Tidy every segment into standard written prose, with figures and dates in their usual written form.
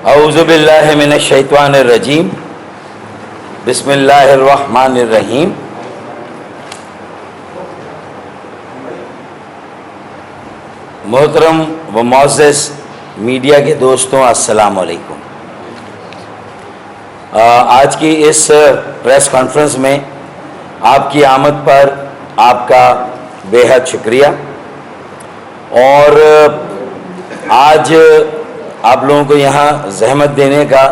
اعوذ باللہ من الشیطان الرجیم بسم اللہ الرحمن الرحیم۔ محترم و معزز میڈیا کے دوستوں، السلام علیکم۔ آج کی اس پریس کانفرنس میں آپ کی آمد پر آپ کا بے حد شکریہ، اور آج آپ لوگوں کو یہاں زحمت دینے کا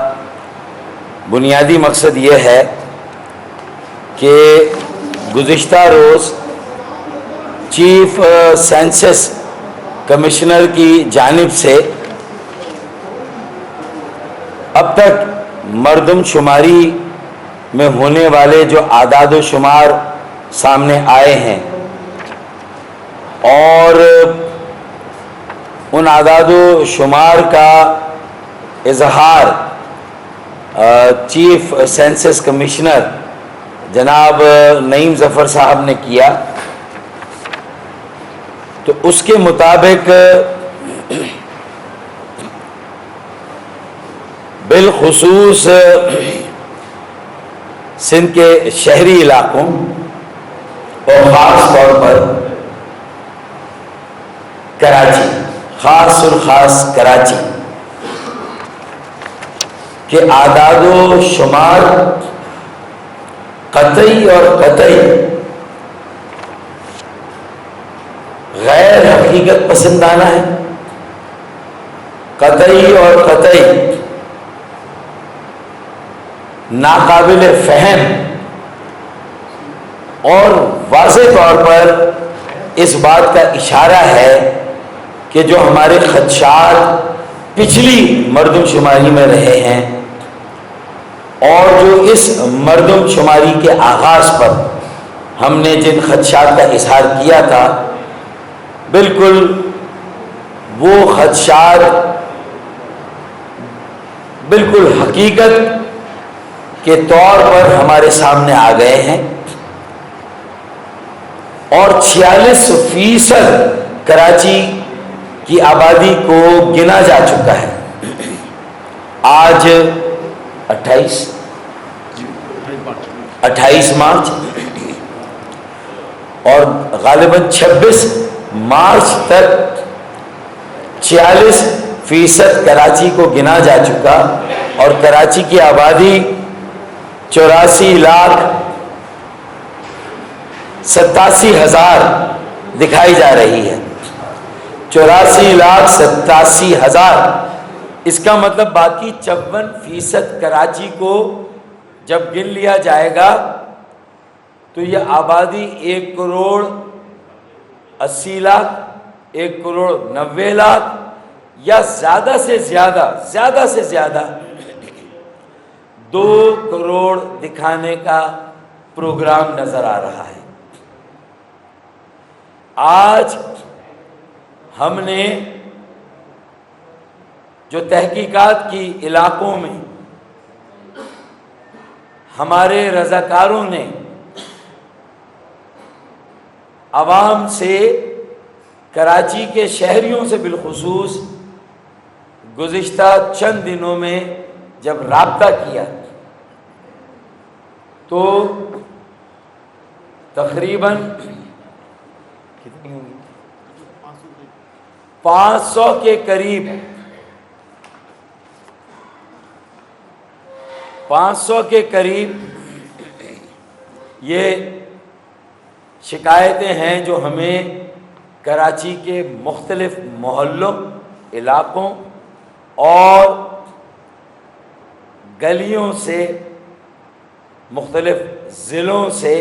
بنیادی مقصد یہ ہے کہ گزشتہ روز چیف سینسس کمشنر کی جانب سے اب تک مردم شماری میں ہونے والے جو اعداد و شمار سامنے آئے ہیں، اور ان اعداد و شمار کا اظہار چیف سینسس کمشنر جناب نعیم ظفر صاحب نے کیا، تو اس کے مطابق بالخصوص سندھ کے شہری علاقوں اور خاص طور پر کراچی، خاص الخاص کراچی کے اعداد و شمار قطعی اور قطعی غیر حقیقت پسندانہ ہے، قطعی اور قطعی ناقابل فہم، اور واضح طور پر اس بات کا اشارہ ہے کہ جو ہمارے خدشات پچھلی مردم شماری میں رہے ہیں، اور جو اس مردم شماری کے آغاز پر ہم نے جن خدشات کا اظہار کیا تھا، بالکل وہ خدشات بالکل حقیقت کے طور پر ہمارے سامنے آ گئے ہیں، اور 46% کراچی کی آبادی کو گنا جا چکا ہے۔ آج 28 مارچ، اور غالباً 26 مارچ تک 46% کراچی کو گنا جا چکا، اور کراچی کی آبادی 84,87,000 دکھائی جا رہی ہے۔ 84,87,000، اس کا مطلب باقی 54% کراچی کو جب گن لیا جائے گا تو یہ آبادی 1,80,00,000، 1,90,00,000 یا زیادہ سے زیادہ 2 کروڑ دکھانے کا پروگرام نظر آ رہا ہے۔ آج ہم نے جو تحقیقات کی علاقوں میں ہمارے رضاکاروں نے عوام سے، کراچی کے شہریوں سے بالخصوص گزشتہ چند دنوں میں جب رابطہ کیا، تو تقریباً 500 کے قریب 500 کے قریب یہ شکایتیں ہیں جو ہمیں کراچی کے مختلف محلوں، علاقوں اور گلیوں سے، مختلف ضلعوں سے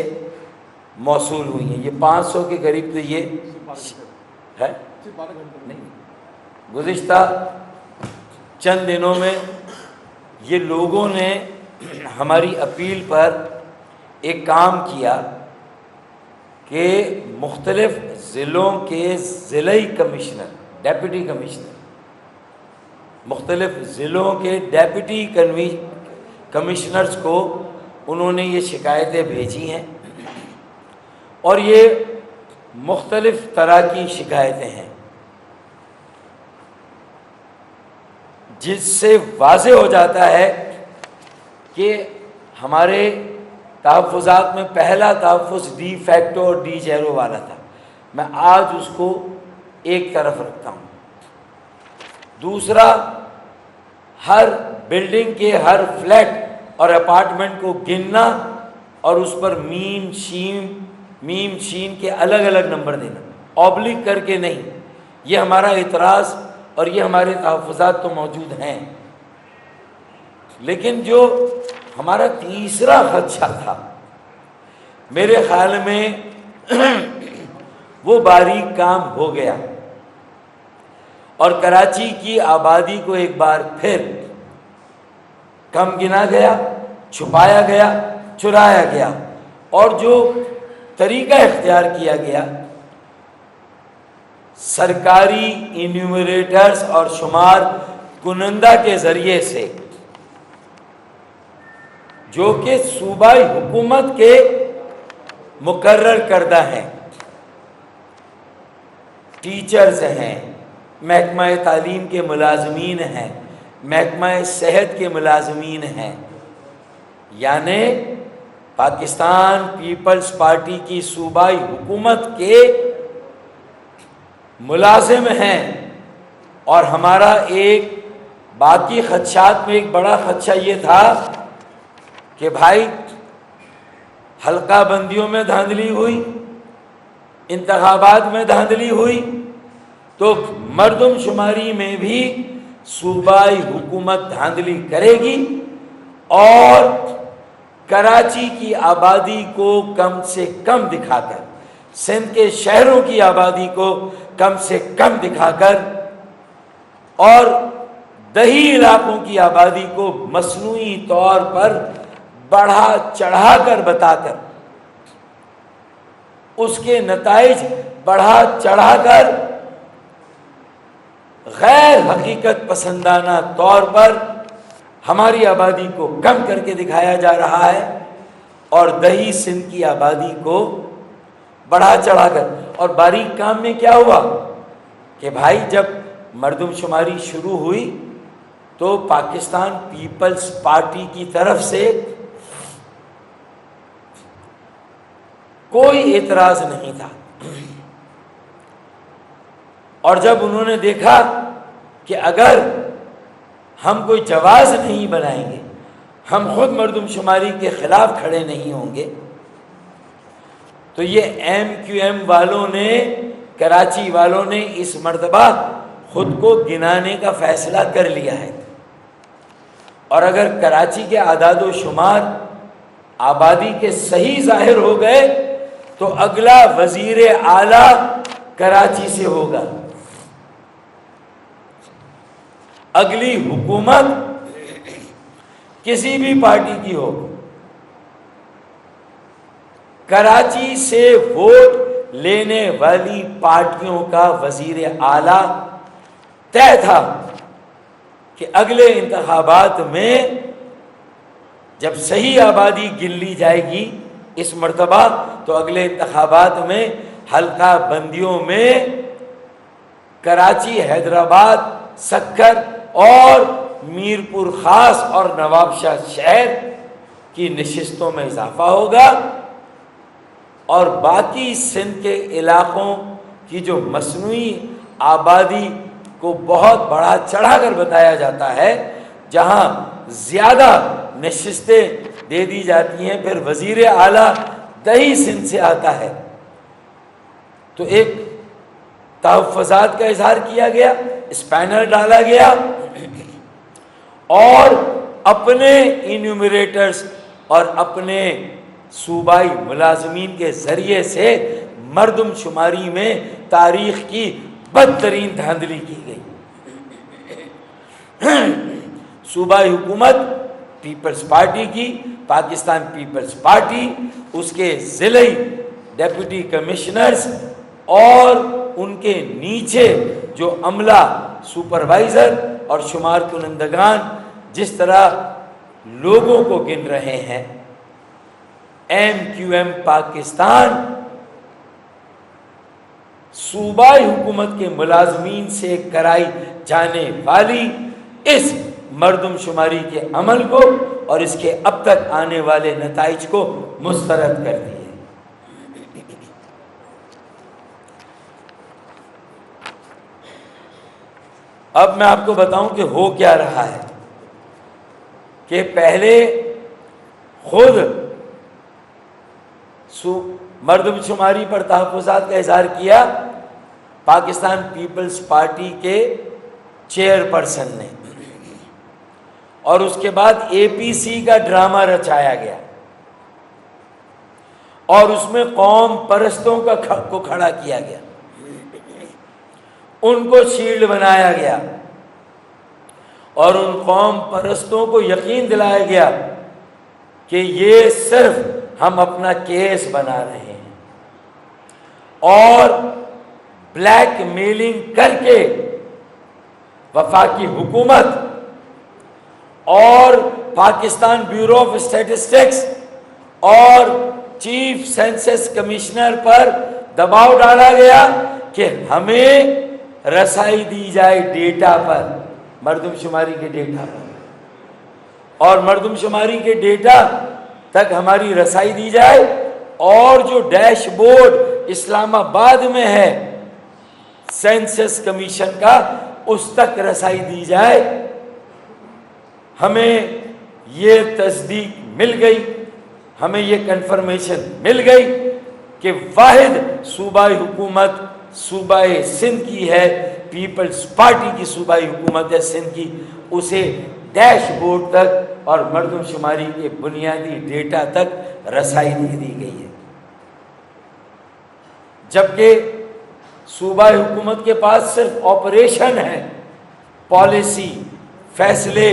موصول ہوئی ہیں۔ یہ 500 کے قریب تو یہ ہے نہیں، گزشتہ چند دنوں میں یہ لوگوں نے ہماری اپیل پر ایک کام کیا کہ مختلف ضلعوں کے ضلعی کمشنر، ڈیپٹی کمشنر، مختلف ضلعوں کے ڈیپٹی کمشنرز کو انہوں نے یہ شکایتیں بھیجی ہیں، اور یہ مختلف طرح کی شکایتیں ہیں۔ جس سے واضح ہو جاتا ہے کہ ہمارے تحفظات میں پہلا تحفظ ڈی فیکٹو اور ڈی جیرو والا تھا، میں آج اس کو ایک طرف رکھتا ہوں۔ دوسرا، ہر بلڈنگ کے ہر فلیٹ اور اپارٹمنٹ کو گننا اور اس پر میم شین کے الگ الگ نمبر دینا، اوبلک کر کے نہیں۔ یہ ہمارا اعتراض اور یہ ہمارے تحفظات تو موجود ہیں، لیکن جو ہمارا تیسرا خدشہ تھا میرے خیال میں وہ باریک کام ہو گیا، اور کراچی کی آبادی کو ایک بار پھر کم گنا گیا، چھپایا گیا، چرایا گیا، اور جو طریقہ اختیار کیا گیا سرکاری انیومریٹرز اور شمار کنندہ کے ذریعے سے، جو کہ صوبائی حکومت کے مقرر کردہ ہیں، ٹیچرز ہیں، محکمہ تعلیم کے ملازمین ہیں، محکمہ صحت کے ملازمین ہیں، یعنی پاکستان پیپلز پارٹی کی صوبائی حکومت کے ملازم ہیں۔ اور ہمارا ایک باقی خدشات میں ایک بڑا خدشہ یہ تھا کہ بھائی حلقہ بندیوں میں دھاندلی ہوئی، انتخابات میں دھاندلی ہوئی، تو مردم شماری میں بھی صوبائی حکومت دھاندلی کرے گی اور کراچی کی آبادی کو کم سے کم دکھا کر، سندھ کے شہروں کی آبادی کو کم سے کم دکھا کر، اور دیہی علاقوں کی آبادی کو مصنوعی طور پر بڑھا چڑھا کر بتا کر، اس کے نتائج بڑھا چڑھا کر غیر حقیقت پسندانہ طور پر ہماری آبادی کو کم کر کے دکھایا جا رہا ہے، اور دیہی سندھ کی آبادی کو بڑھا چڑھا کر۔ اور باریک کام میں کیا ہوا کہ بھائی جب مردم شماری شروع ہوئی تو پاکستان پیپلز پارٹی کی طرف سے کوئی اعتراض نہیں تھا، اور جب انہوں نے دیکھا کہ اگر ہم کوئی جواز نہیں بنائیں گے، ہم خود مردم شماری کے خلاف کھڑے نہیں ہوں گے، تو یہ ایم کیو ایم والوں نے، کراچی والوں نے اس مرتبہ خود کو گنانے کا فیصلہ کر لیا ہے۔ اور اگر کراچی کے اعداد و شمار آبادی کے صحیح ظاہر ہو گئے تو اگلا وزیر اعلیٰ کراچی سے ہوگا، اگلی حکومت کسی بھی پارٹی کی ہو، کراچی سے ووٹ لینے والی پارٹیوں کا وزیر اعلیٰ طے تھا کہ اگلے انتخابات میں جب صحیح آبادی گن لی جائے گی اس مرتبہ، تو اگلے انتخابات میں حلقہ بندیوں میں کراچی، حیدرآباد، سکر اور میرپور خاص اور نواب شاہ شہر کی نشستوں میں اضافہ ہوگا، اور باقی سندھ کے علاقوں کی جو مصنوعی آبادی کو بہت بڑا چڑھا کر بتایا جاتا ہے، جہاں زیادہ نشستیں دے دی جاتی ہیں، پھر وزیر اعلیٰ دیہی سندھ سے آتا ہے، تو ایک تحفظات کا اظہار کیا گیا، اسپینر ڈالا گیا، اور اپنے انیومریٹرز اور اپنے صوبائی ملازمین کے ذریعے سے مردم شماری میں تاریخ کی بدترین دھاندلی کی گئی۔ صوبائی حکومت پیپلز پارٹی کی، پاکستان پیپلز پارٹی، اس کے ضلعی ڈیپٹی کمشنرز اور ان کے نیچے جو عملہ، سپروائزر اور شمار کنندگان جس طرح لوگوں کو گن رہے ہیں، ایم کیو ایم پاکستان صوبائی حکومت کے ملازمین سے کرائی جانے والی اس مردم شماری کے عمل کو اور اس کے اب تک آنے والے نتائج کو مسترد کر دیے۔ اب میں آپ کو بتاؤں کہ ہو کیا رہا ہے کہ پہلے خود مردم شماری پر تحفظات کا اظہار کیا پاکستان پیپلز پارٹی کے چیئر پرسن نے، اور اس کے بعد اے پی سی کا ڈرامہ رچایا گیا اور اس میں قوم پرستوں کو کھڑا کیا گیا، ان کو شیلڈ بنایا گیا اور ان قوم پرستوں کو یقین دلایا گیا کہ یہ صرف ہم اپنا کیس بنا رہے ہیں، اور بلیک میلنگ کر کے وفاقی حکومت اور پاکستان بیورو آف اسٹیٹسٹکس اور چیف سینسس کمشنر پر دباؤ ڈالا گیا کہ ہمیں رسائی دی جائے ڈیٹا پر، مردم شماری کے ڈیٹا پر، اور مردم شماری کے ڈیٹا تک ہماری رسائی دی جائے، اور جو ڈیش بورڈ اسلام آباد میں ہے سینسس کمیشن کا اس تک رسائی دی جائے۔ ہمیں یہ تصدیق مل گئی، ہمیں یہ کنفرمیشن مل گئی کہ واحد صوبائی حکومت صوبہ سندھ کی ہے، پیپلز پارٹی کی صوبائی حکومت ہے سندھ کی، اسے ڈیش بورڈ تک اور مردم شماری کے بنیادی ڈیٹا تک رسائی دے دی گئی ہے، جبکہ صوبائی حکومت کے پاس صرف آپریشن ہے، پالیسی، فیصلے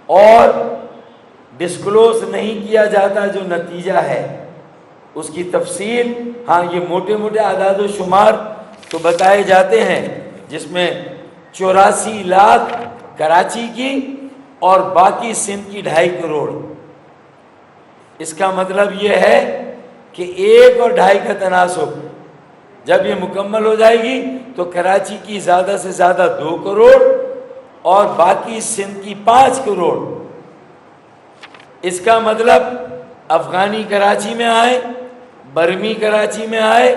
اور ڈسکلوز نہیں کیا جاتا جو نتیجہ ہے اس کی تفصیل۔ ہاں یہ موٹے موٹے اعداد و شمار تو بتائے جاتے ہیں، جس میں 84 لاکھ کراچی کی اور باقی سندھ کی 2.5 کروڑ۔ اس کا مطلب یہ ہے کہ 1 اور 2.5 کا تناسب جب یہ مکمل ہو جائے گی تو کراچی کی زیادہ سے زیادہ 2 کروڑ اور باقی سندھ کی 5 کروڑ۔ اس کا مطلب افغانی کراچی میں آئے، برمی کراچی میں آئے،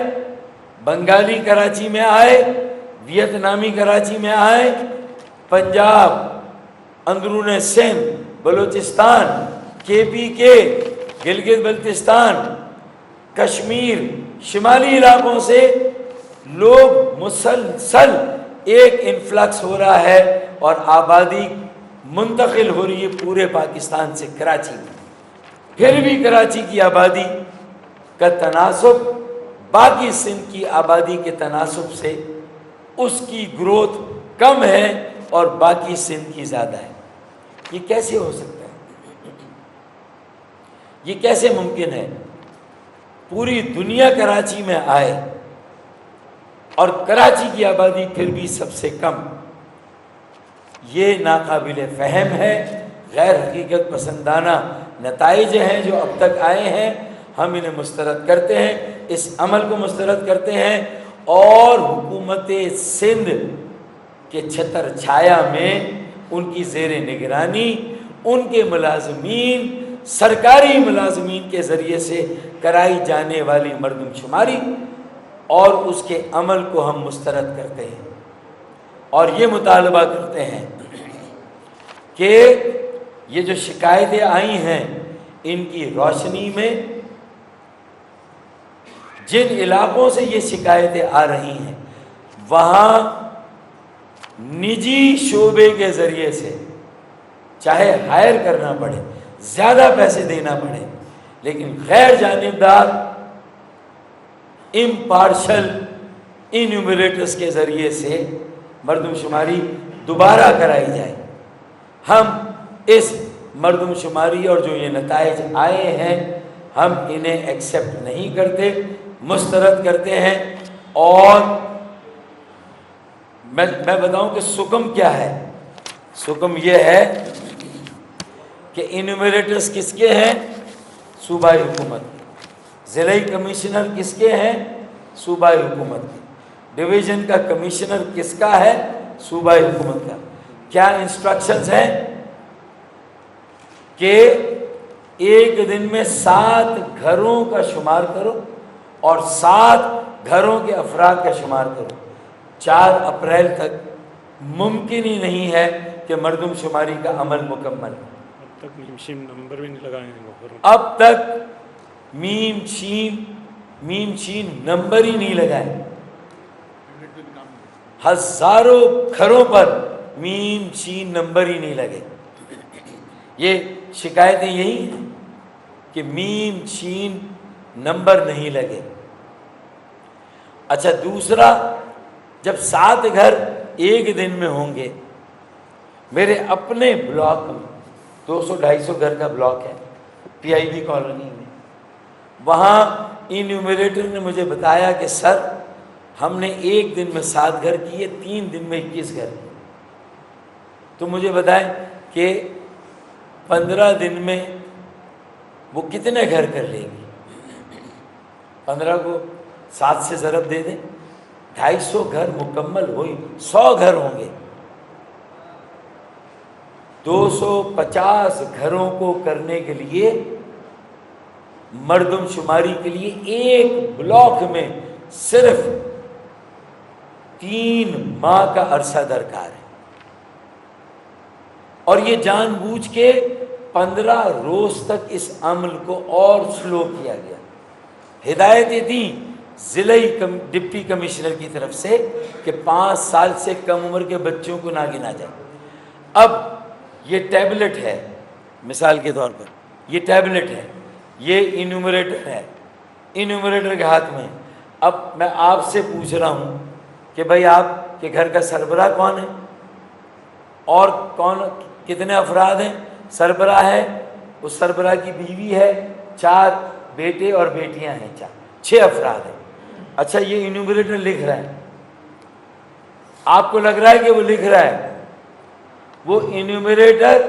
بنگالی کراچی میں آئے، ویتنامی کراچی میں آئے، پنجاب، اندرون سندھ، بلوچستان، KPK، گلگت بلتستان، کشمیر، شمالی علاقوں سے لوگ مسلسل ایک انفلکس ہو رہا ہے اور آبادی منتقل ہو رہی ہے پورے پاکستان سے کراچی میں۔ پھر بھی کراچی کی آبادی کا تناسب باقی سندھ کی آبادی کے تناسب سے اس کی گروتھ کم ہے اور باقی سندھ کی زیادہ ہے۔ یہ کیسے ہو سکتا ہے؟ یہ کیسے ممکن ہے؟ پوری دنیا کراچی میں آئے اور کراچی کی آبادی پھر بھی سب سے کم۔ یہ ناقابل فہم ہے، غیر حقیقت پسندانہ نتائج ہیں جو اب تک آئے ہیں، ہم انہیں مسترد کرتے ہیں، اس عمل کو مسترد کرتے ہیں، اور حکومت سندھ کے چھتر چھایا میں ان کی زیر نگرانی ان کے ملازمین، سرکاری ملازمین کے ذریعے سے کرائی جانے والی مردم شماری اور اس کے عمل کو ہم مسترد کرتے ہیں، اور یہ مطالبہ کرتے ہیں کہ یہ جو شکایتیں آئی ہیں ان کی روشنی میں جن علاقوں سے یہ شکایتیں آ رہی ہیں وہاں نجی شعبے کے ذریعے سے چاہے ہائر کرنا پڑے، زیادہ پیسے دینا پڑے، لیکن غیر جانبدار امپارشل انیومریٹرز کے ذریعے سے مردم شماری دوبارہ کرائی جائے۔ ہم اس مردم شماری اور جو یہ نتائج آئے ہیں ہم انہیں ایکسیپٹ نہیں کرتے، مسترد کرتے ہیں، اور میں بتاؤں کہ سکم کیا ہے۔ سکم یہ ہے کہ انیومریٹرز کس کے ہیں؟ صوبائی حکومت۔ ضلعی کمشنر کس کے ہیں؟ صوبائی حکومت کے۔ ڈویژن کا کمشنر کس کا ہے؟ صوبائی حکومت کا۔ کیا انسٹرکشنز ہیں کہ ایک دن میں 7 گھروں کا شمار کرو اور 7 گھروں کے افراد کا شمار کرو. 4 اپریل تک ممکن ہی نہیں ہے کہ مردم شماری کا عمل مکمل. اب تک میم شین نمبر بھی نہیں لگائے ہیں. اب تک میم شین نمبر ہی نہیں لگائے. ہزاروں گھروں پر میم شین نمبر ہی نہیں لگے. یہ شکایتیں یہی ہیں کہ میم شین نمبر نہیں لگے. اچھا دوسرا، جب 7 گھر ایک دن میں ہوں گے، میرے اپنے بلاک میں 200-250 گھر کا بلاک ہے پی آئی بی کالونی میں، وہاں انیومریٹر نے مجھے بتایا کہ سر ہم نے ایک دن میں 7 گھر کیے، 3 دن میں 21 گھر کیے. تو مجھے بتائیں کہ 15 دن میں وہ کتنے گھر کر لیں گی؟ 15 کو 7 سے ضرب دے دیں، 250 گھر مکمل ہوئی، 100 گھر ہوں گے. 250 گھروں کو کرنے کے لیے، مردم شماری کے لیے ایک بلاک میں صرف 3 ماہ کا عرصہ درکار ہے. اور یہ جان بوجھ کے 15 روز تک اس عمل کو اور سلو کیا گیا. ہدایتیں دیں ضلعی ڈپٹی کمشنر کی طرف سے کہ 5 سال سے کم عمر کے بچوں کو نہ گنا جائے. اب یہ ٹیبلٹ ہے، مثال کے طور پر یہ ٹیبلٹ ہے، یہ انیومریٹر ہے، انیومریٹر کے ہاتھ میں. اب میں آپ سے پوچھ رہا ہوں کہ بھائی آپ کے گھر کا سربراہ کون ہے اور کتنے افراد ہیں؟ سربراہ ہے، اس سربراہ کی بیوی ہے، 4 بیٹے اور بیٹیاں ہیں، 6 افراد ہیں. اچھا یہ انیومریٹر لکھ رہا ہے، آپ کو لگ رہا ہے کہ وہ لکھ رہا ہے، وہ انیومریٹر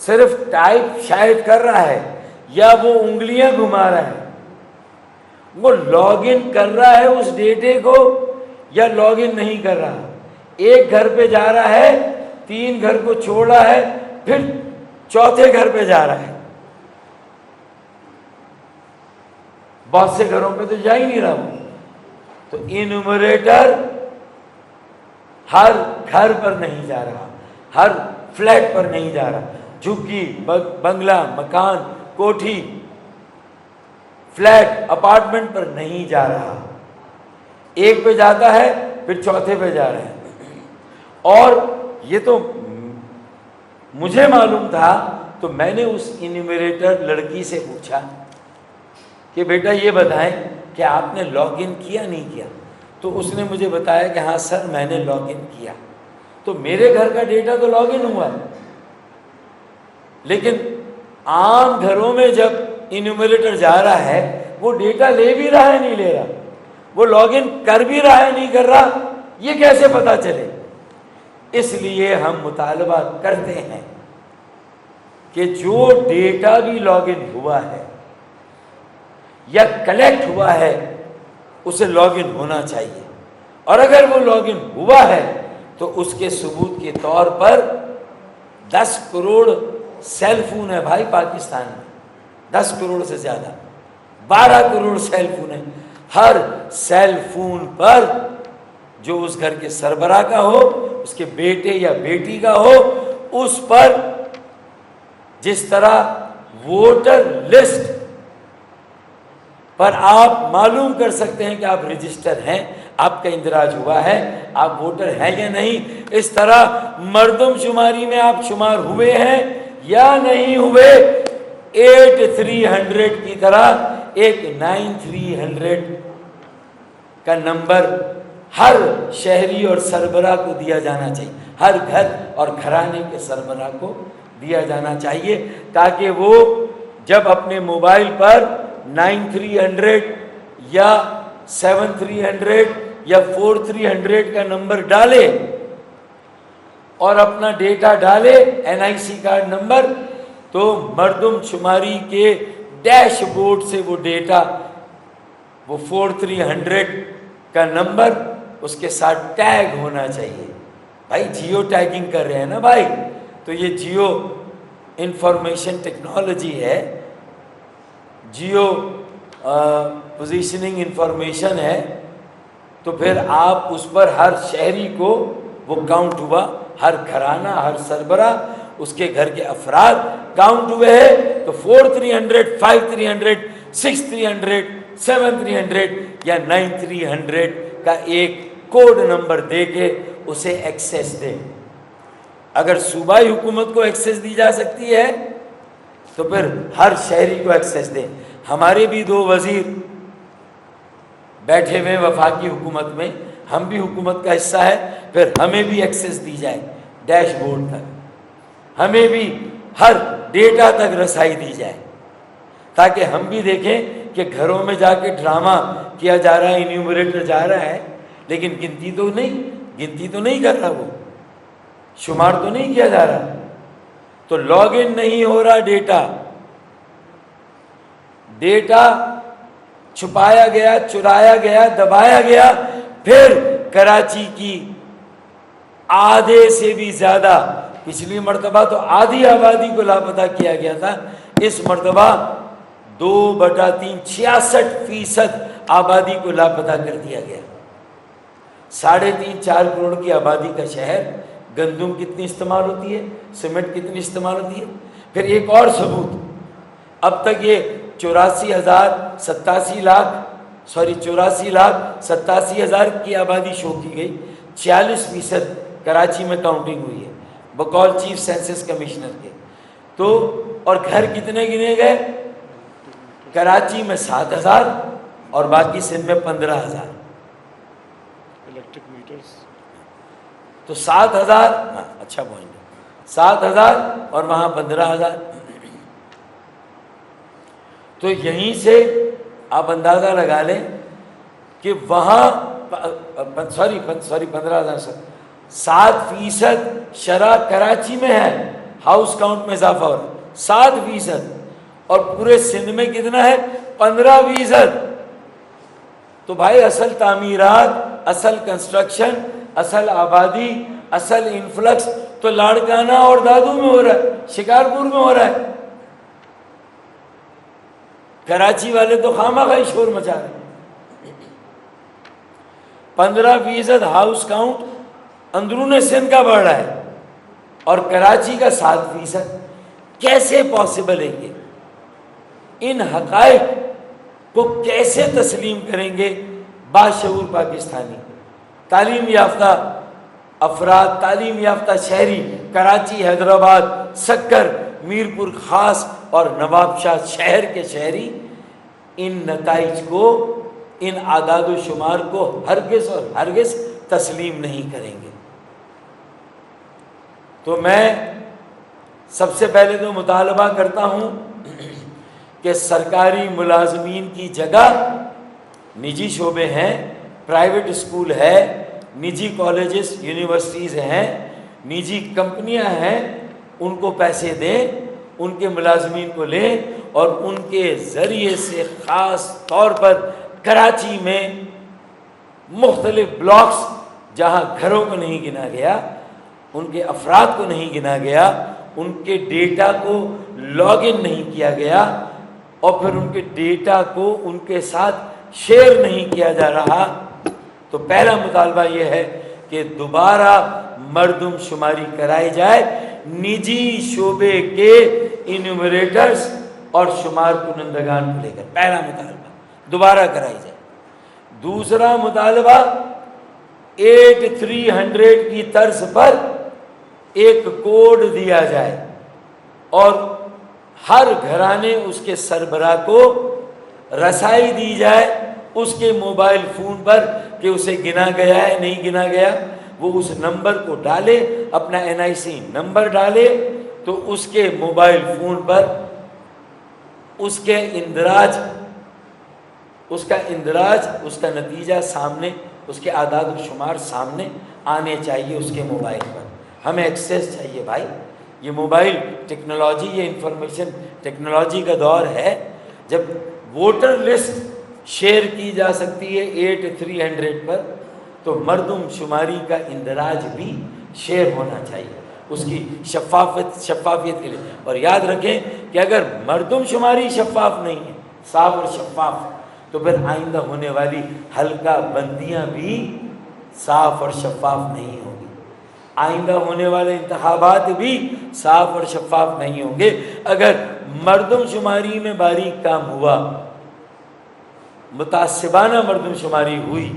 صرف ٹائپ شاید کر رہا ہے یا وہ انگلیاں گھما رہا ہے؟ وہ لاگ ان کر رہا ہے اس ڈیٹے کو یا لاگ ان نہیں کر رہا؟ ایک گھر پہ جا رہا ہے، 3 گھر کو چھوڑ رہا ہے، پھر 4تھے گھر پہ جا رہا ہے. بہت سے گھروں پہ تو جا ہی نہیں رہا ہوں. تو انیومریٹر ہر گھر پر نہیں جا رہا، ہر فلیٹ پر نہیں جا رہا، جھگی، بنگلہ، مکان، کوٹھی، فلیٹ، اپارٹمنٹ پر نہیں جا رہا. ایک پہ جاتا ہے پھر 4تھے پہ جا رہا ہے. اور یہ تو مجھے معلوم تھا، تو میں نے اس انیومریٹر لڑکی سے پوچھا کہ بیٹا یہ بتائیں کہ آپ نے لاگ ان کیا نہیں کیا؟ تو اس نے مجھے بتایا کہ ہاں سر میں نے لاگ ان کیا. تو میرے گھر کا ڈیٹا تو لاگ ان ہوا ہے، لیکن عام گھروں میں جب انیومریٹر جا رہا ہے وہ ڈیٹا لے بھی رہا ہے نہیں لے رہا، وہ لاگ ان کر بھی رہا ہے نہیں کر رہا، یہ کیسے پتا چلے؟ اس لیے ہم مطالبہ کرتے ہیں کہ جو ڈیٹا بھی لاگ ان ہوا ہے یا کلیکٹ ہوا ہے اسے لاگ ان ہونا چاہیے. اور اگر وہ لاگ ان ہوا ہے تو اس کے ثبوت کے طور پر 10 کروڑ سیل فون ہے بھائی پاکستان میں، 10 کروڑ سے زیادہ، 12 کروڑ سیل فون ہے. ہر سیل فون پر جو اس گھر کے سربراہ کا ہو، اس کے بیٹے یا بیٹی کا ہو، اس پر جس طرح ووٹر لسٹ پر آپ معلوم کر سکتے ہیں کہ آپ رجسٹر ہیں، آپ کا اندراج ہوا ہے، آپ ووٹر ہیں یا نہیں، اس طرح مردم شماری میں آپ شمار ہوئے ہیں یا نہیں ہوئے. 8300 کی طرح ایک 9300 کا نمبر ہر شہری اور سربراہ کو دیا جانا چاہیے، ہر گھر اور گھرانے کے سربراہ کو دیا جانا چاہیے، تاکہ وہ جب اپنے موبائل پر 9300 یا 7300 یا 4300 کا نمبر ڈالے اور اپنا ڈیٹا ڈالے NIC کارڈ نمبر، تو مردم شماری کے ڈیش بورڈ سے وہ ڈیٹا، وہ 4300 کا نمبر اس کے ساتھ ٹیگ ہونا چاہیے. بھائی جیو ٹیگنگ کر رہے ہیں نا بھائی، تو یہ جیو انفارمیشن ٹیکنالوجی ہے، جیو پوزیشننگ انفارمیشن ہے، تو پھر آپ اس پر ہر شہری کو وہ کاؤنٹ ہوا، ہر گھرانہ، ہر سربراہ، اس کے گھر کے افراد کاؤنٹ ہوئے ہیں، تو 4300 5300 6300 7300 یا 9300 کا ایک کوڈ نمبر دے کے اسے ایکسیس دے۔ اگر صوبائی حکومت کو ایکسیس دی جا سکتی ہے تو پھر ہر شہری کو ایکسیس دے۔ ہمارے بھی 2 وزیر بیٹھے ہوئے وفاقی حکومت میں، ہم بھی حکومت کا حصہ ہے، پھر ہمیں بھی ایکسیس دی جائے ڈیش بورڈ تک، ہمیں بھی ہر ڈیٹا تک رسائی دی جائے، تاکہ ہم بھی دیکھیں کہ گھروں میں جا کے ڈرامہ کیا جا رہا ہے، انیومریٹر جا رہا ہے، لیکن گنتی تو نہیں کر رہا، وہ شمار تو نہیں کیا جا رہا، تو لاگ ان نہیں ہو رہا، ڈیٹا چھپایا گیا، چرایا گیا، دبایا گیا، پھر کراچی کی آدھے سے بھی زیادہ، پچھلی مرتبہ تو آدھی آبادی کو لاپتہ کیا گیا تھا، اس مرتبہ 2/3 66% آبادی کو لاپتہ کر دیا گیا۔ 3.5-4 کروڑ کی آبادی کا شہر، گندم کتنی استعمال ہوتی ہے، سیمنٹ کتنی استعمال ہوتی ہے؟ پھر ایک اور ثبوت، اب تک یہ 84 لاکھ 87,000 کی آبادی شو کی گئی، 40% کراچی میں کاؤنٹنگ ہوئی ہے بقول چیف سینسس کمشنر کے، تو اور گھر کتنے گنے گئے؟ کراچی میں 7,000 اور باقی سندھ میں 15,000، الیکٹرک میٹرز تو 7,000، اچھا پوائنٹ ہے، 7,000 اور وہاں 15,000، تو یہیں سے آپ اندازہ لگا لیں کہ وہاں 15,000 7% شرح کراچی میں ہے، ہاؤس کاؤنٹ میں اضافہ ہو رہا ہے 7%، اور پورے سندھ میں کتنا ہے؟ 15%۔ تو بھائی اصل تعمیرات، اصل کنسٹرکشن، اصل آبادی، اصل انفلکس تو لاڑکانہ اور دادو میں ہو رہا ہے، شکارپور میں ہو رہا ہے۔ کراچی والے تو خواہ شور مچا رہے ہیں۔ 15% ہاؤس کاؤنٹ اندرون سندھ کا بڑھ رہا ہے اور کراچی کا 7%، کیسے پاسبل ہے یہ؟ ان حقائق کو کیسے تسلیم کریں گے باشعور پاکستانی؟ تعلیم یافتہ افراد، تعلیم یافتہ شہری، کراچی، حیدرآباد، سکر، میرپور خاص اور نواب شاہ شہر کے شہری ان نتائج کو، ان اعداد و شمار کو ہرگز اور ہرگز تسلیم نہیں کریں گے۔ تو میں سب سے پہلے تو مطالبہ کرتا ہوں کہ سرکاری ملازمین کی جگہ نجی شعبے ہیں، پرائیویٹ اسکول ہے، نجی کالجز یونیورسٹیز ہیں، نجی کمپنیاں ہیں، ان کو پیسے دیں، ان کے ملازمین کو لیں اور ان کے ذریعے سے خاص طور پر کراچی میں مختلف بلاکس جہاں گھروں کو نہیں گنا گیا، ان کے افراد کو نہیں گنا گیا، ان کے ڈیٹا کو لاگ ان نہیں کیا گیا اور پھر ان کے ڈیٹا کو ان کے ساتھ شیئر نہیں کیا جا رہا، تو پہلا مطالبہ یہ ہے کہ دوبارہ مردم شماری کرائی جائے، نجی شعبے کے انیومریٹرز اور شمار کنندگان کو لے کر، پہلا مطالبہ دوبارہ کرائی جائے۔ دوسرا مطالبہ 8300 کی طرز پر ایک کوڈ دیا جائے اور ہر گھرانے اس کے سربراہ کو رسائی دی جائے اس کے موبائل فون پر کہ اسے گنا گیا ہے نہیں گنا گیا، وہ اس نمبر کو ڈالے، اپنا NIC نمبر ڈالے، تو اس کے موبائل فون پر اس کے اندراج، اس کا نتیجہ سامنے، اس کے اعداد و شمار سامنے آنے چاہیے اس کے موبائل پر۔ ہمیں ایکسیس چاہیے بھائی، یہ موبائل ٹیکنالوجی، یہ انفارمیشن ٹیکنالوجی کا دور ہے، جب ووٹر لسٹ شیئر کی جا سکتی ہے 8300 پر، تو مردم شماری کا اندراج بھی شیئر ہونا چاہیے اس کی شفافیت کے لیے. اور یاد رکھیں کہ اگر مردم شماری شفاف نہیں ہے، صاف اور شفاف، تو پھر آئندہ ہونے والی حلقہ بندیاں بھی صاف اور شفاف نہیں ہوں گی، آئندہ ہونے والے انتخابات بھی صاف اور شفاف نہیں ہوں گے. اگر مردم شماری میں باریک کام ہوا، متعصبانہ مردم شماری ہوئی،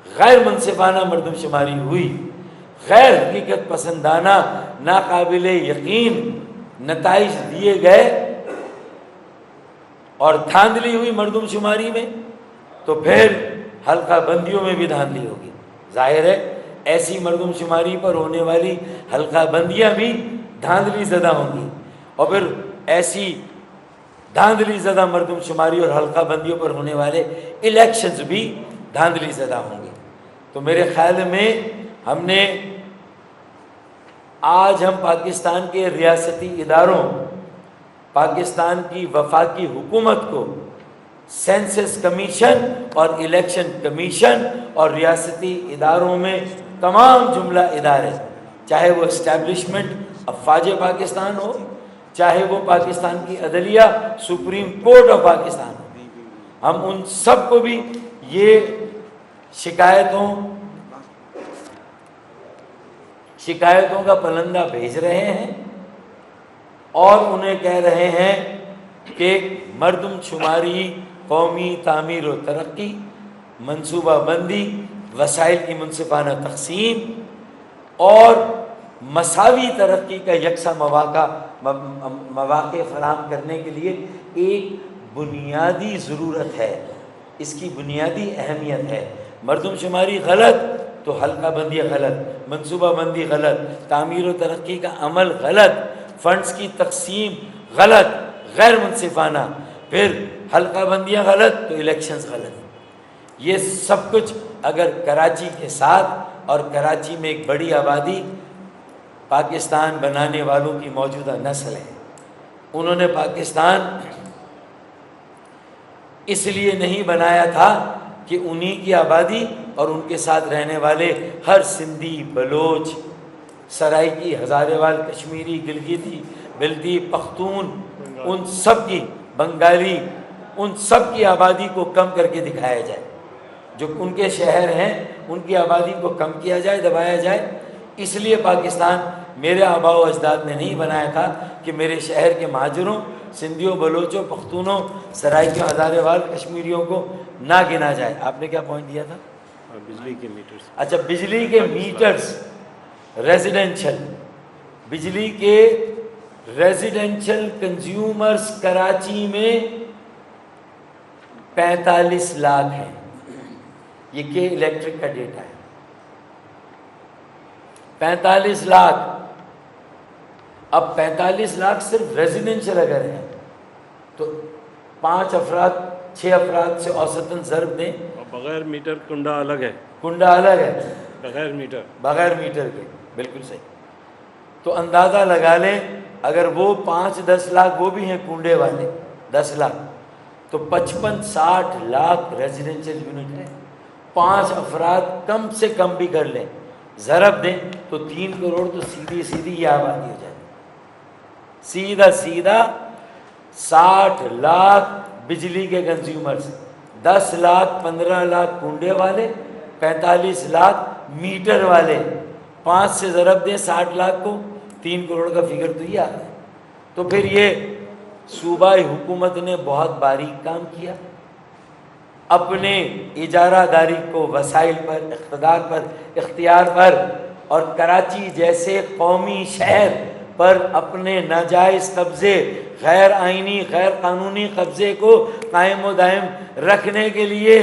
غیر منصفانہ مردم شماری ہوئی، غیر حقیقت پسندانہ ناقابل یقین نتائج دیے گئے اور دھاندلی ہوئی مردم شماری میں، تو پھر حلقہ بندیوں میں بھی دھاندلی ہوگی. ظاہر ہے ایسی مردم شماری پر ہونے والی حلقہ بندیاں بھی دھاندلی زدہ ہوں گی، اور پھر ایسی دھاندلی زدہ مردم شماری اور حلقہ بندیوں پر ہونے والے الیکشنز بھی دھاندلی زدہ ہوں گے. تو میرے خیال میں آج ہم پاکستان کے ریاستی اداروں، پاکستان کی وفاقی حکومت کو سینسس کمیشن اور الیکشن کمیشن اور ریاستی اداروں میں تمام جملہ ادارے، چاہے وہ اسٹیبلشمنٹ افواج پاکستان ہو، چاہے وہ پاکستان کی عدلیہ سپریم کورٹ آف پاکستان ہو، ہم ان سب کو بھی یہ شکایتوں کا پلندہ بھیج رہے ہیں اور انہیں کہہ رہے ہیں کہ مردم شماری، قومی تعمیر و ترقی، منصوبہ بندی، وسائل کی منصفانہ تقسیم اور مساوی ترقی کا یکساں مواقع فراہم کرنے کے لیے ایک بنیادی ضرورت ہے، اس کی بنیادی اہمیت ہے. مردم شماری غلط تو حلقہ بندی غلط، منصوبہ بندی غلط، تعمیر و ترقی کا عمل غلط، فنڈز کی تقسیم غلط، غیر منصفانہ، پھر حلقہ بندیاں غلط تو الیکشنز غلط. یہ سب کچھ اگر کراچی کے ساتھ، اور کراچی میں ایک بڑی آبادی پاکستان بنانے والوں کی موجودہ نسل ہے، انہوں نے پاکستان اس لیے نہیں بنایا تھا کہ انہی کی آبادی اور ان کے ساتھ رہنے والے ہر سندھی، بلوچ، سرائکی، ہزارے وال، کشمیری، گلگتی، بلتی، پختون، ان سب کی، بنگالی، ان سب کی آبادی کو کم کر کے دکھایا جائے. جو ان کے شہر ہیں ان کی آبادی کو کم کیا جائے، دبایا جائے. اس لیے پاکستان میرے آباء و اجداد نے نہیں بنایا تھا کہ میرے شہر کے مہاجروں، سندھیوں، بلوچوں، پختونوں، سرائکیوں، ہزارے وال، کشمیریوں کو نہ گنا جائے. آپ نے کیا پوائنٹ دیا تھا؟ بجلی کے میٹرز. اچھا، بجلی کے میٹرز، ریزیڈنشل بجلی کے ریزیڈنشل کنزیومرز کراچی میں 45 لاکھ ہیں. یہ کہ الیکٹرک کا ڈیٹا ہے. 45 لاکھ. اب 45 لاکھ صرف ریزیڈنشل اگر ہیں تو 5 افراد 6 افراد سے اوسطاً ضرب دیں. بغیر میٹر کنڈا الگ ہے. کنڈا الگ ہے بغیر میٹر کے. بالکل صحیح. تو اندازہ لگا لیں اگر وہ 5-10 لاکھ وہ بھی ہیں کنڈے والے 10 لاکھ، تو 55-60 لاکھ ریزیڈنشل یونٹ ہے. 5 افراد کم سے کم بھی کر لیں، ضرب دیں تو 3 کروڑ. تو سیدھی یہ آبادی ہو جائے. سیدھا 60 لاکھ بجلی کے کنزیومرز، 10 لاکھ 15 لاکھ کنڈے والے، 45 لاکھ میٹر والے. 5 سے ضرب دیں 60 لاکھ کو، 3 کروڑ کا فگر تو یہ آتا ہے. تو پھر یہ صوبائی حکومت نے بہت باریک کام کیا. اپنے اجارہ داری کو وسائل پر، اقتدار پر، اختیار پر، اور کراچی جیسے قومی شہر پر اپنے ناجائز قبضے، غیر آئینی، غیر قانونی قبضے کو قائم و دائم رکھنے کے لیے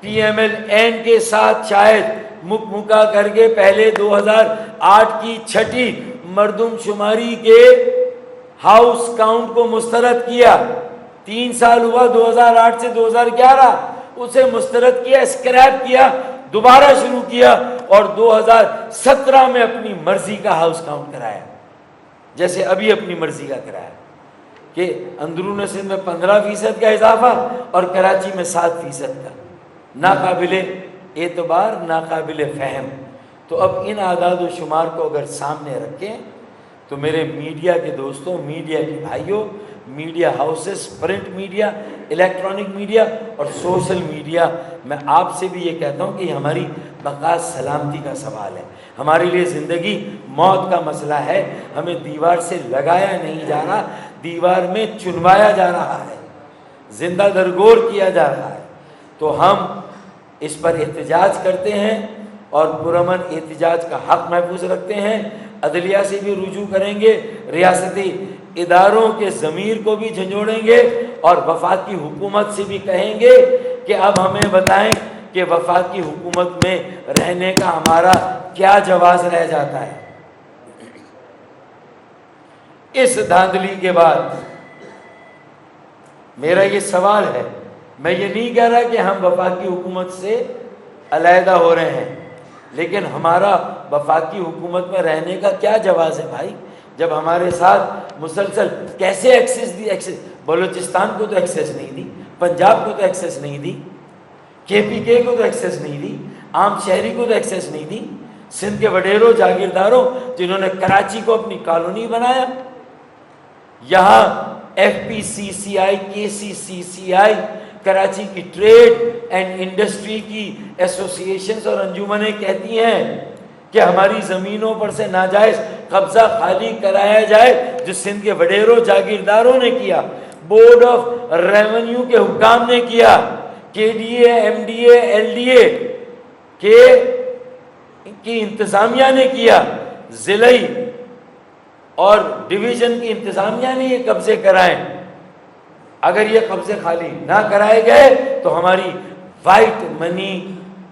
پی ایم ایل این کے ساتھ شاید مکا کر کے پہلے 2008 کی 6ٹھی مردم شماری کے ہاؤس کاؤنٹ کو مسترد کیا. 3 سال ہوا 2008 سے 2011، اسے مسترد کیا، اسکریپ کیا، دوبارہ شروع کیا، اور 2017 میں اپنی مرضی کا ہاؤس کاؤنٹ کرایا، جیسے ابھی اپنی مرضی کا کرایا کہ اندرون سندھ میں 15% کا اضافہ اور کراچی میں 7% کا. ناقابل اعتبار، ناقابل فہم. تو تو اب ان اعداد و شمار کو اگر سامنے رکھیں تو میرے میڈیا کے دوستوں، میڈیا کے بھائیوں، media houses, print media, electronic media اور سوشل میڈیا، میں آپ سے بھی یہ کہتا ہوں کہ یہ ہماری بقا سلامتی کا سوال ہے، ہمارے لیے زندگی موت کا مسئلہ ہے۔ ہمیں دیوار سے لگایا نہیں جا رہا، دیوار میں چنوایا جا رہا ہے، زندہ درگور کیا جا رہا ہے۔ تو ہم اس پر احتجاج کرتے ہیں اور پرامن احتجاج کا حق محفوظ رکھتے ہیں۔ عدلیہ سے بھی رجوع کریں گے، ریاستی اداروں کے ضمیر کو بھی جھنجھوڑیں گے اور وفاقی حکومت سے بھی کہیں گے کہ اب ہمیں بتائیں کہ وفاقی حکومت میں رہنے کا ہمارا کیا جواز رہ جاتا ہے۔ اس دھاندلی کے بعد میرا یہ سوال ہے، میں یہ نہیں کہہ رہا کہ ہم وفاقی حکومت سے علیحدہ ہو رہے ہیں، لیکن ہمارا وفاقی حکومت میں رہنے کا کیا جواز ہے بھائی؟ جب ہمارے ساتھ مسلسل کیسے ایکسیس دی، بلوچستان کو تو ایکسیس نہیں دی، پنجاب کو تو ایکسیس نہیں دی، KPK کو تو ایکسیس نہیں دی، عام شہری کو تو ایکسیس نہیں دی، سندھ کے وڈیروں جاگیرداروں جنہوں نے کراچی کو اپنی کالونی بنایا، یہاں FPCCI KCCCI کراچی کی ٹریڈ اینڈ انڈسٹری کی ایسوسیشنز اور انجمنیں کہتی ہیں کہ ہماری زمینوں پر سے ناجائز قبضہ خالی کرایا جائے، جو سندھ کے وڈیروں جاگیرداروں نے کیا، بورڈ آف ریونیو کے حکام نے کیا، KDA MDA LDA کی انتظامیہ نے کیا، ضلعی اور ڈویژن کی انتظامیہ نے یہ قبضے کرائیں۔ اگر یہ قبضے خالی نہ کرائے گئے تو ہماری وائٹ منی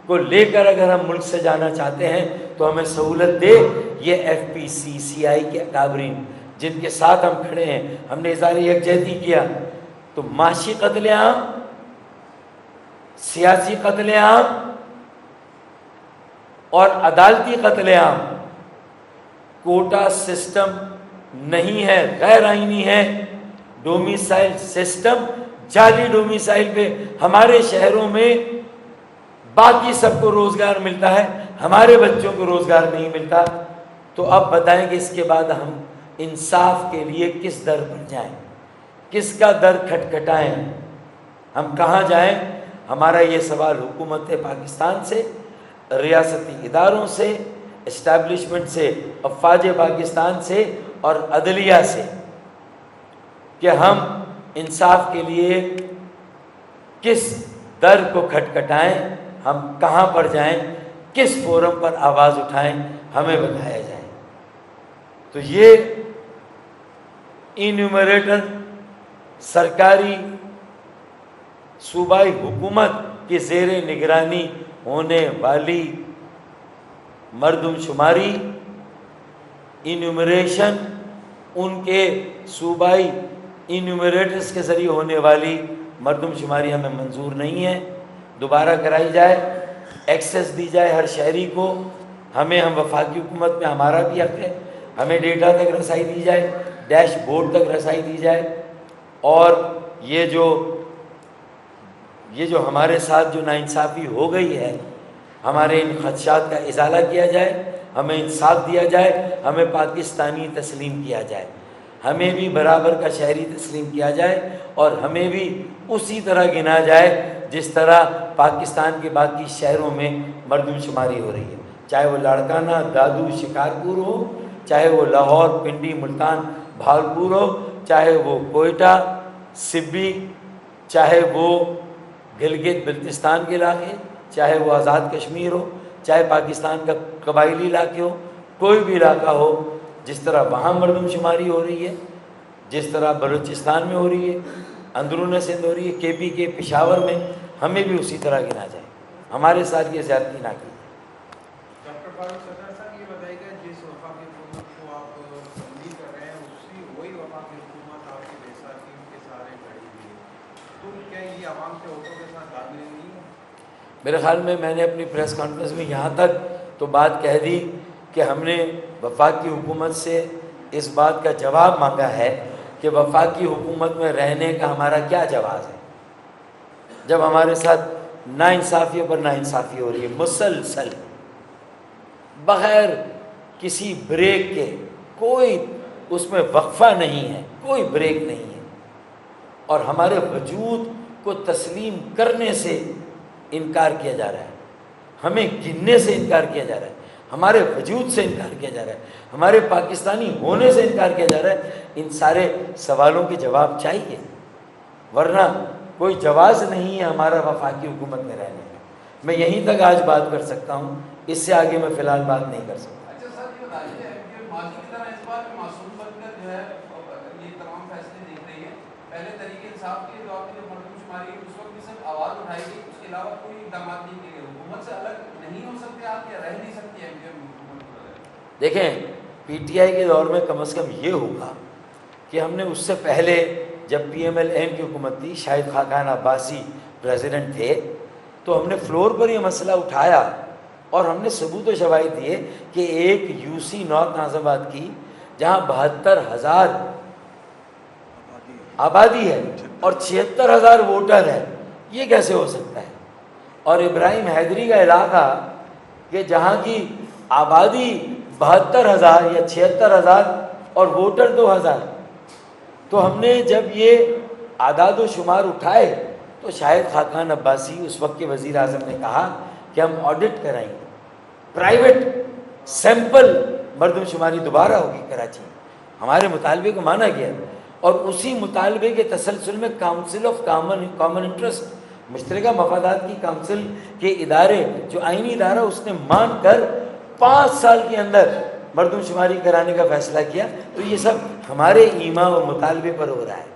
کو لے کر اگر ہم ملک سے جانا چاہتے ہیں تو ہمیں سہولت دے۔ یہ FPCCI کے اکابرین جن کے ساتھ ہم کھڑے ہیں، ہم نے اظہار یکجہتی کیا، تو معاشی قتل عام، سیاسی قتل عام اور عدالتی قتل عام، کوٹا سسٹم نہیں ہے، غیر آئینی ہے، ڈومیسائل سسٹم، جعلی ڈومیسائل پہ ہمارے شہروں میں باقی سب کو روزگار ملتا ہے، ہمارے بچوں کو روزگار نہیں ملتا۔ تو اب بتائیں کہ اس کے بعد ہم انصاف کے لیے کس در پر جائیں، کس کا در کھٹکھٹائیں، ہم کہاں جائیں؟ ہمارا یہ سوال حکومت پاکستان سے، ریاستی اداروں سے، اسٹیبلشمنٹ سے، افواج پاکستان سے اور عدلیہ سے، کہ ہم انصاف کے لیے کس در کو کھٹکھٹائیں، ہم کہاں پر جائیں، کس فورم پر آواز اٹھائیں، ہمیں بتایا جائے۔ تو یہ انیومریٹر سرکاری صوبائی حکومت کی زیر نگرانی ہونے والی مردم شماری، انیومریشن، ان کے صوبائی انیومریٹرز کے ذریعے ہونے والی مردم شماری ہمیں منظور نہیں ہے، دوبارہ کرائی جائے، ایکسیس دی جائے ہر شہری کو، ہم وفاقی حکومت میں ہمارا بھی حق ہے، ہمیں ڈیٹا تک رسائی دی جائے، ڈیش بورڈ تک رسائی دی جائے، اور یہ جو ہمارے ساتھ جو ناانصافی ہو گئی ہے، ہمارے ان خدشات کا ازالہ کیا جائے، ہمیں انصاف دیا جائے، ہمیں پاکستانی تسلیم کیا جائے، ہمیں بھی برابر کا شہری تسلیم کیا جائے، اور ہمیں بھی اسی طرح گنا جائے جس طرح پاکستان کے باقی شہروں میں مردم شماری ہو رہی ہے، چاہے وہ لاڑکانہ، دادو، شکارپور ہو، چاہے وہ لاہور، پنڈی، ملتان، بھاولپور ہو، چاہے وہ کوئٹہ، سبی، چاہے وہ گلگت بلتستان کے علاقے، چاہے وہ آزاد کشمیر ہو، چاہے پاکستان کا قبائلی علاقے ہو، کوئی بھی علاقہ ہو، جس طرح وہاں مردم شماری ہو رہی ہے، جس طرح بلوچستان میں ہو رہی ہے، اندرون سندھ ہو رہی ہے، KPK پشاور میں، ہمیں بھی اسی طرح گنا جائے، ہمارے ساتھ یہ زیادتی نہ کی۔ ڈاکٹر فاروق ستار صاحب یہ بتائیے گا، جس وفاقی حکومت کو آپ تبدیل کر رہے ہیں وہی وفاقی حکومت آپ کی بیساکھی کے سہارے کھڑی ہوئی ہے، تو کیا یہ عوام کے حقوق کے ساتھ تعامل نہیں ہے؟ میرے خیال میں نے اپنی پریس کانفرنس میں یہاں تک تو بات کہہ دی کہ ہم نے وفاقی حکومت سے اس بات کا جواب مانگا ہے کہ وفاقی حکومت میں رہنے کا ہمارا کیا جواز ہے، جب ہمارے ساتھ ناانصافیوں پر ناانصافی ہو رہی ہے مسلسل۔ بغیر کسی بریک کے، کوئی اس میں وقفہ نہیں ہے، کوئی بریک نہیں ہے، اور ہمارے وجود کو تسلیم کرنے سے انکار کیا جا رہا ہے، ہمیں گننے سے انکار کیا جا رہا ہے، ہمارے وجود سے انکار کیا جا رہا ہے، ہمارے پاکستانی ہونے سے انکار کیا جا رہا ہے۔ ان سارے سوالوں کے جواب چاہیے، ورنہ کوئی جواز نہیں ہے ہمارا وفاقی حکومت میں رہنے کا۔ میں یہیں تک آج بات کر سکتا ہوں، اس سے آگے میں فی الحال بات نہیں کر سکتا۔ اچھا سر، یہ بتائیے کہ ماضی کی طرح اس بار معصوم بن کر جو ہے یہ تمام فیصلے دیکھ رہی ہے، پہلے طریقے انصاف کے دور میں جو مردم شماری ہے اس وقت بھی صرف آواز اٹھائی گئی، اس کے علاوہ کوئی اقدامات نہیں کیے گئے۔ حکومت سے الگ نہیں ہو سکتے آپ، یا رہ نہیں سکتی ایم کیو ایم حکومت کو بغیر؟ دیکھیں، پی ٹی آئی کے دور میں کم از کم یہ ہوگا کہ ہم نے اس سے پہلے جب پی ایم ایل این کی حکومت تھی، شاہد خاقان عباسی پریزیڈنٹ تھے، تو ہم نے فلور پر یہ مسئلہ اٹھایا اور ہم نے ثبوت و شواہد دیے کہ ایک یو سی نارتھ ناظم آباد کی جہاں 72,000 آبادی ہے اور 76,000 ووٹر ہے، یہ کیسے ہو سکتا ہے؟ اور ابراہیم حیدری کا علاقہ کہ جہاں کی آبادی 72,000 یا 76,000 اور ووٹر 2,000، تو ہم نے جب یہ اعداد و شمار اٹھائے تو شاہد خاقان عباسی اس وقت کے وزیر اعظم نے کہا کہ ہم آڈٹ کرائیں گے، پرائیویٹ سیمپل مردم شماری دوبارہ ہوگی کراچی میں۔ ہمارے مطالبے کو مانا گیا، اور اسی مطالبے کے تسلسل میں کاؤنسل آف کامن انٹرسٹ، مشترکہ مفادات کی کاؤنسل کے ادارے، جو آئینی ادارہ، اس نے مان کر 5 سال کے اندر مردم شماری کرانے کا فیصلہ کیا۔ تو یہ سب ہمارے ایما و مطالبے پر ہو رہا ہے،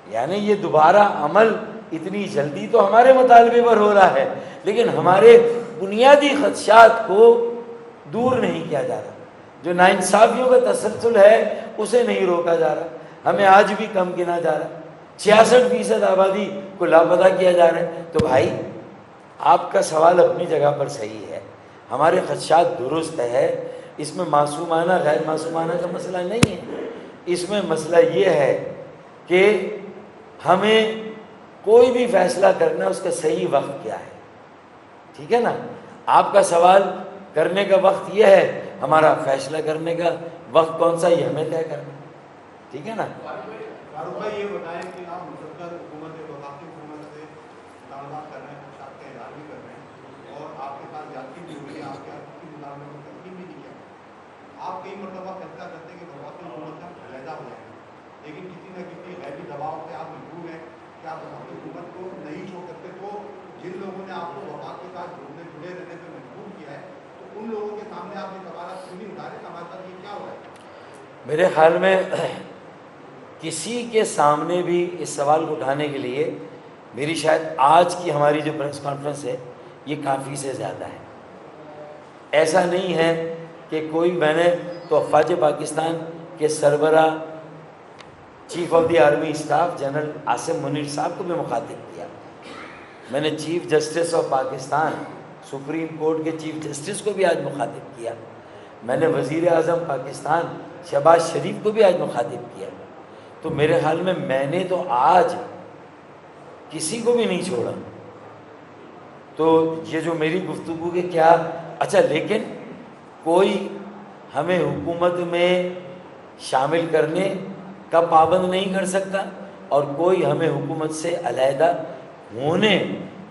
یعنی یہ دوبارہ عمل اتنی جلدی تو ہمارے مطالبے پر ہو رہا ہے، لیکن ہمارے بنیادی خدشات کو دور نہیں کیا جا رہا، جو ناانصافیوں کا تسلسل ہے اسے نہیں روکا جا رہا، ہمیں آج بھی کم گنا جا رہا ہے، 66% آبادی کو لاپتہ کیا جا رہا ہے۔ تو بھائی، آپ کا سوال اپنی جگہ پر صحیح ہے، ہمارے خدشات درست ہے، اس میں معصومانہ غیر معصومانہ کا مسئلہ نہیں ہے، اس میں مسئلہ یہ ہے کہ ہمیں کوئی بھی فیصلہ کرنا اس کا صحیح وقت کیا ہے، ٹھیک ہے نا؟ آپ کا سوال کرنے کا وقت یہ ہے، ہمارا فیصلہ کرنے کا وقت کون سا، یہ ہمیں طے کرنا، ٹھیک ہے نا؟ فاروق بھائی، یہ بتائیں کہ آپ مسلسل حکومت وفاقی حکومت سے تعلقات کر رہے ہیں، خدشات کا اظہار بھی کر رہے ہیں، اور آپ کے پاس زیادتی بھی ہوئی ہے، آپ کے کی مطالبے کو تسلیم بھی نہیں کیا۔ آپ کئی مرتبہ فیصلہ کرتے ہیں کہ وفاقی حکومت سے علیحدہ ہو جائیں گے، لیکن کسی نہ کسی غیبی دباؤ سے آپ مجبور ہیں کہ آپ وفاقی حکومت کو نہیں چھوڑ سکتے۔ تو جن لوگوں نے آپ کو وفاق کے ساتھ جڑے رہنے پہ مجبور کیا ہے، تو ان لوگوں کے سامنے آپ یہ سوالات کیوں نہیں اٹھا رہے کہ ہمارے ساتھ یہ کیا ہو رہا ہے؟ میرے خیال میں کسی کے سامنے بھی اس سوال کو اٹھانے کے لیے میری شاید آج کی ہماری جو پریس کانفرنس ہے یہ کافی سے زیادہ ہے۔ ایسا نہیں ہے کہ کوئی، میں نے تو افواج پاکستان کے سربراہ chief of the army staff general Asim Munir صاحب کو بھی مخاطب کیا، میں نے chief justice of Pakistan, supreme court کے چیف جسٹس کو بھی آج مخاطب کیا، میں نے وزیر اعظم پاکستان شہباز شریف کو بھی آج مخاطب کیا۔ تو میرے خیال میں نے تو آج کسی کو بھی نہیں چھوڑا۔ تو یہ جو میری گفتگو کے کیا، اچھا، لیکن کوئی ہمیں حکومت میں شامل کرنے کا پابند نہیں کر سکتا، اور کوئی ہمیں حکومت سے علیحدہ ہونے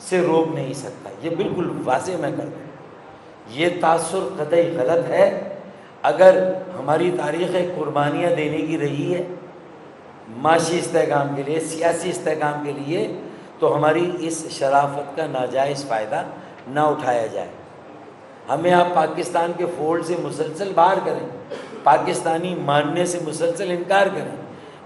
سے روک نہیں سکتا، یہ بالکل واضح میں کر دوں۔ یہ تاثر قطعی غلط ہے۔ اگر ہماری تاریخ قربانیاں دینے کی رہی ہے معاشی استحکام کے لیے، سیاسی استحکام کے لیے، تو ہماری اس شرافت کا ناجائز فائدہ نہ اٹھایا جائے۔ ہمیں آپ پاکستان کے فولڈ سے مسلسل باہر کریں، پاکستانی ماننے سے مسلسل انکار کریں،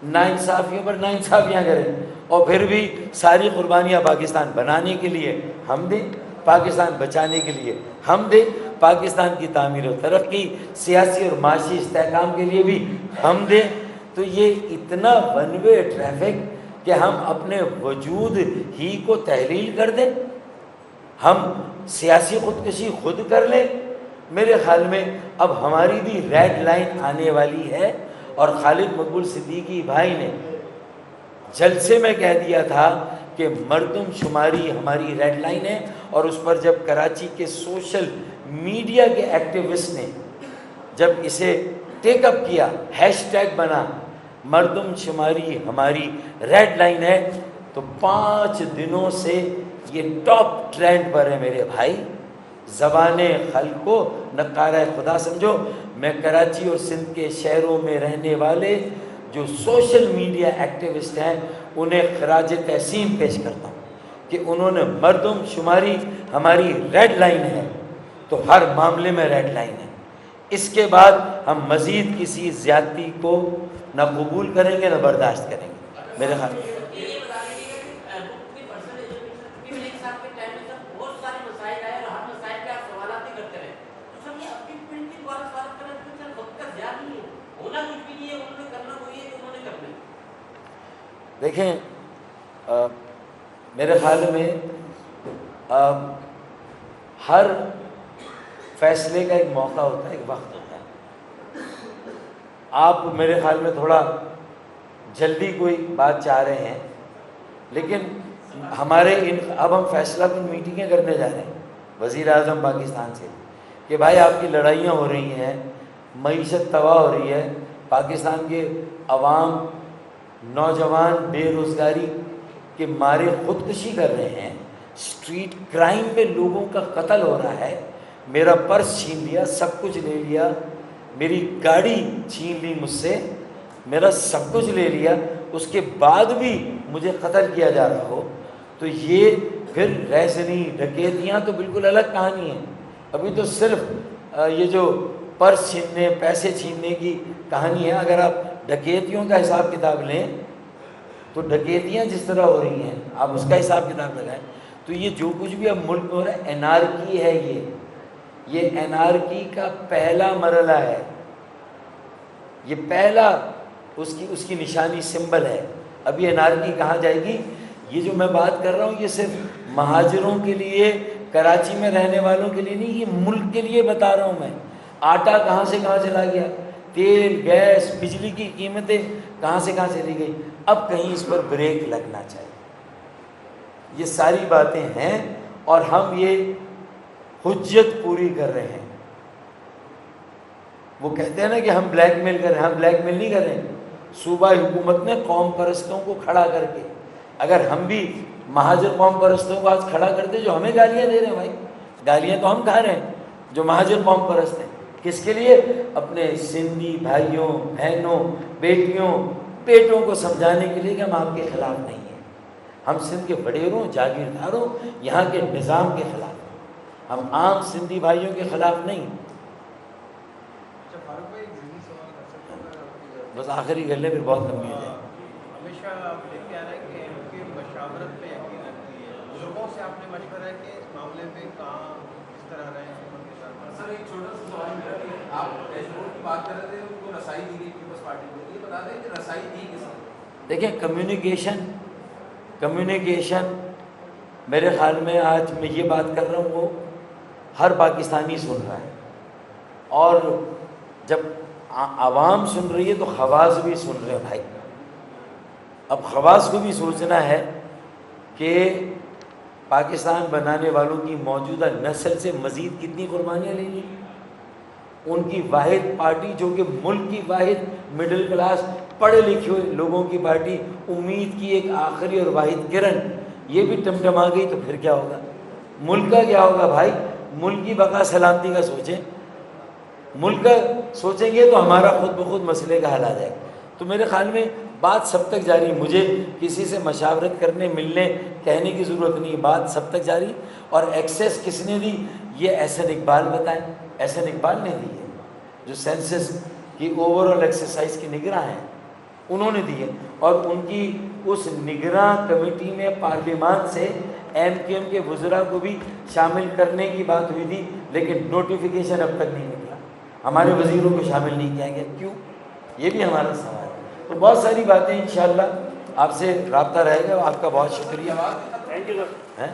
ناانصافیوں پر ناانصافیاں کریں، اور پھر بھی ساری قربانیاں پاکستان بنانے کے لیے ہم دیں، پاکستان بچانے کے لیے ہم دیں، پاکستان کی تعمیر و ترقی، سیاسی اور معاشی استحکام کے لیے بھی ہم دیں۔ تو یہ اتنا ون وے ٹریفک کہ ہم اپنے وجود ہی کو تحلیل کر دیں، ہم سیاسی خودکشی خود کر لیں۔ میرے خیال میں اب ہماری بھی ریڈ لائن آنے والی ہے، اور خالد مقبول صدیقی بھائی نے جلسے میں کہہ دیا تھا کہ مردم شماری ہماری ریڈ لائن ہے، اور اس پر جب کراچی کے سوشل میڈیا کے ایکٹیوسٹ نے جب اسے ٹیک اپ کیا، ہیش ٹیگ بنا مردم شماری ہماری ریڈ لائن ہے، تو 5 دنوں سے یہ ٹاپ ٹرینڈ پر ہے میرے بھائی۔ زبان خلق کو نقارہ خدا سمجھو۔ میں کراچی اور سندھ کے شہروں میں رہنے والے جو سوشل میڈیا ایکٹیوسٹ ہیں انہیں خراج تحسین پیش کرتا ہوں کہ انہوں نے مردم شماری ہماری ریڈ لائن ہے تو ہر معاملے میں ریڈ لائن ہے۔ اس کے بعد ہم مزید کسی زیادتی کو نہ قبول کریں گے نہ برداشت کریں گے میرے خیال میں۔ دیکھیں میرے خیال میں ہر فیصلے کا ایک موقع ہوتا ہے، ایک وقت ہوتا ہے۔ آپ میرے خیال میں تھوڑا جلدی کوئی بات چاہ رہے ہیں، لیکن ہمارے اب ہم فیصلہ کن میٹنگیں کرنے جا رہے ہیں وزیر اعظم پاکستان سے کہ بھائی آپ کی لڑائیاں ہو رہی ہیں، معیشت تباہ ہو رہی ہے، پاکستان کے عوام نوجوان بے روزگاری کے مارے خودکشی کر رہے ہیں، اسٹریٹ کرائم میں لوگوں کا قتل ہو رہا ہے، میرا پرس چھین لیا، سب کچھ لے لیا، میری گاڑی چھین لی مجھ سے، میرا سب کچھ لے لیا، اس کے بعد بھی مجھے قتل کیا جا رہا ہو، تو یہ پھر ریزنی ڈکیتیاں تو بالکل الگ کہانی ہے۔ ابھی تو صرف یہ جو پرس چھیننے پیسے چھیننے کی کہانی ہے، اگر آپ ڈکیتیوں کا حساب کتاب لیں تو ڈکیتیاں جس طرح ہو رہی ہیں آپ اس کا حساب کتاب لگائیں تو یہ جو کچھ بھی اب ملک میں ہو رہا ہے انارکی ہے، یہ انارکی کا پہلا مرحلہ ہے، یہ پہلا اس کی نشانی سمبل ہے۔ ابھی انارکی کہاں جائے گی؟ یہ جو میں بات کر رہا ہوں یہ صرف مہاجروں کے لیے، کراچی میں رہنے والوں کے لیے نہیں، یہ ملک کے لیے بتا رہا ہوں میں۔ آٹا کہاں سے کہاں چلا گیا، تیل، گیس، بجلی کی قیمتیں کہاں سے کہاں چلی گئی، اب کہیں اس پر بریک لگنا چاہیے۔ یہ ساری باتیں ہیں اور ہم یہ حجت پوری کر رہے ہیں۔ وہ کہتے ہیں نا کہ ہم بلیک میل کر رہے ہیں، ہم بلیک میل نہیں کر رہے ہیں۔ صوبائی حکومت نے قوم پرستوں کو کھڑا کر کے، اگر ہم بھی مہاجر قوم پرستوں کو آج کھڑا کرتے جو ہمیں گالیاں دے رہے ہیں، بھائی گالیاں تو ہم کھا رہے ہیں جو مہاجر قوم پرست ہیں، کس کے لیے؟ اپنے سندھی بھائیوں، بہنوں، بیٹیوں، بیٹوں کو سمجھانے کے لیے کہ ہم آپ کے خلاف نہیں ہیں، ہم سندھ کے وڈیروں، جاگیرداروں، یہاں کے نظام کے خلاف ہیں، ہم عام سندھی بھائیوں کے خلاف نہیں۔ بس آخری گلے پھر بہت لمبی ہو جائے۔ ہمیشہ آپ دیکھتے آ رہے ہیں کہ ان کی مشاورت پہ یقین رکھتی ہے، بزرگوں سے آپ نے مشورہ کہ اس معاملے میں کہاں کس طرح رہے ہیں ان کے ساتھ۔ سر ایک چھوٹا سا سوال میرا کہ آپ ڈیش بورڈ کی بات کر رہے تھے، ان کو رسائی دی گئی پیپلز پارٹی کو، یہ بتا دیں کہ رسائی دی کس نے؟ دیکھیں کمیونیکیشن میرے خیال میں آج میں یہ بات کر رہا ہوں وہ ہر پاکستانی سن رہا ہے، اور جب عوام سن رہی ہے تو خواص بھی سن رہے ہیں بھائی۔ اب خواص کو بھی سوچنا ہے کہ پاکستان بنانے والوں کی موجودہ نسل سے مزید کتنی قربانیاں لینی، ان کی واحد پارٹی جو کہ ملک کی واحد مڈل کلاس پڑھے لکھے ہوئے لوگوں کی پارٹی، امید کی ایک آخری اور واحد کرن، یہ بھی ٹمٹما گئی تو پھر کیا ہوگا؟ ملک کا کیا ہوگا بھائی؟ ملک کی بقا سلامتی کا سوچیں، ملک کا سوچیں گے تو ہمارا خود بخود مسئلے کا حل آ جائے گا۔ تو میرے خیال میں بات سب تک جاری، مجھے کسی سے مشاورت کرنے، ملنے، کہنے کی ضرورت نہیں، بات سب تک جاری۔ اور ایکسیس کس نے دی؟ یہ احسن اقبال بتائیں، احسن اقبال نے دی ہے جو سینسس کی اوور آل ایکسرسائز کی نگراں ہیں، انہوں نے دی ہے، اور ان کی اس نگراں کمیٹی میں پارلیمان سے ایم کیو ایم کے وزراء کو بھی شامل کرنے کی بات ہوئی تھی، لیکن نوٹیفیکیشن اب تک نہیں نکلا، ہمارے وزیروں کو شامل نہیں کیا گیا، کیوں؟ یہ بھی ہمارا سوال ہے۔ تو بہت ساری باتیں انشاءاللہ آپ سے رابطہ رہے گا، آپ کا بہت شکریہ۔ Thank you sir.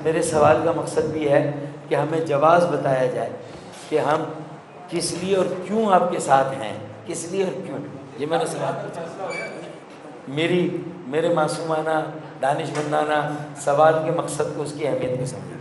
میرے سوال کا مقصد بھی ہے کہ ہمیں جواز بتایا جائے کہ ہم کس لیے اور کیوں آپ کے ساتھ ہیں، کس لیے اور کیوں، یہ میں نے سوال پوچھا۔ میرے معصومانہ دانشمندانہ سوال کے مقصد کو، اس کی اہمیت کو سمجھیں۔